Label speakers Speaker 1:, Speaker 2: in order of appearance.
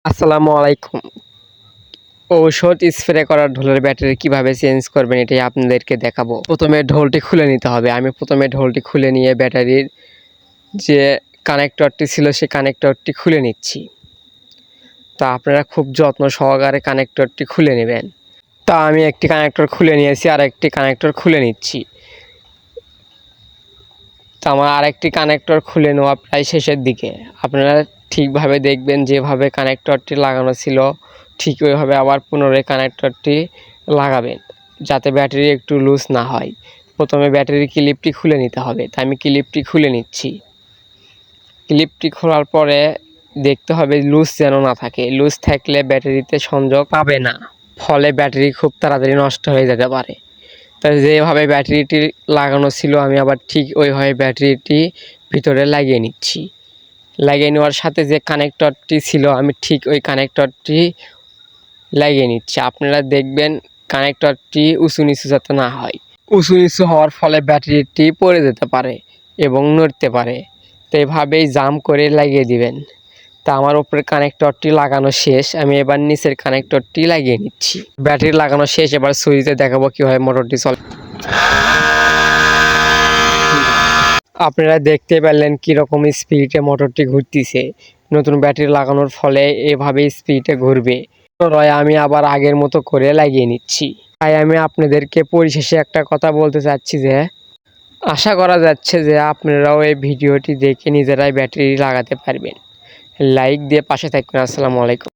Speaker 1: আসসালামু আলাইকুম। ঔষধ স্প্রে করার ঢোলের ব্যাটারি কিভাবে চেঞ্জ করবেন এটাই আপনাদেরকে দেখাবো। প্রথমে ঢোলটি খুলে নিতে হবে। আমি প্রথমে ঢোলটি খুলে নিয়ে ব্যাটারির যে কানেক্টরটি ছিল সেই কানেক্টরটি খুলে নিচ্ছি। তা আপনারা খুব যত্ন সহকারে কানেক্টরটি খুলে নেবেন। তা আমি একটি কানেক্টর খুলে নিয়েছি আর একটি কানেক্টর খুলে নিচ্ছি। তা আমার আরেকটি কানেক্টর খুলে নেওয়া প্রায় শেষের দিকে। আপনারা ঠিকভাবে দেখবেন, যেভাবে কানেক্টরটি লাগানো ছিল ঠিক ওইভাবে আবার পুনরায় কানেক্টরটি লাগাবেন, যাতে ব্যাটারি একটু লুজ না হয়। প্রথমে ব্যাটারির ক্লিপটি খুলে নিতে হবে। তাই আমি ক্লিপটি খুলে নিচ্ছি। ক্লিপটি খোলার পরে দেখতে হবে লুজ যেন না থাকে। লুজ থাকলে ব্যাটারিতে সংযোগ পাবে না, ফলে ব্যাটারি খুব তাড়াতাড়ি নষ্ট হয়ে যেতে পারে। তাই যেভাবে ব্যাটারিটি লাগানো ছিল আমি আবার ঠিক ওইভাবে ব্যাটারিটি ভিতরে লাগিয়ে নিচ্ছি। লাগিয়ে নেওয়ার সাথে যে কানেক্টরটি ছিল আমি ঠিক ওই কানেক্টরটি লাগিয়ে নিচ্ছি। আপনারা দেখবেন কানেক্টরটি উঁচু নিচু যাতে না হয়। উঁচু নিচু হওয়ার ফলে ব্যাটারিটি পড়ে যেতে পারে এবং নড়তে পারে। তো এভাবেই জাম করে লাগিয়ে দিবেন। তা আমার উপরের কানেক্টরটি লাগানো শেষ, আমি এবার নিচের কানেক্টরটি লাগিয়ে নিচ্ছি। ব্যাটারি লাগানো শেষ, এবার সুইচে দেখাবো কীভাবে মোটরটি চলে। আপনারা দেখতে পেলেন কীরকম স্পিডে মোটরটি ঘুরতেছে। নতুন ব্যাটারি লাগানোর ফলে এভাবে স্পিডে ঘুরবে। পুনরায় আমি আবার আগের মতো করে লাগিয়ে নিচ্ছি। তাই আমি আপনাদেরকে পরিশেষে একটা কথা বলতে চাচ্ছি যে আশা করা যাচ্ছে যে আপনারাও এই ভিডিওটি দেখে নিজেরাই ব্যাটারি লাগাতে পারবেন। লাইক দিয়ে পাশে থাকবেন। আসসালামু আলাইকুম।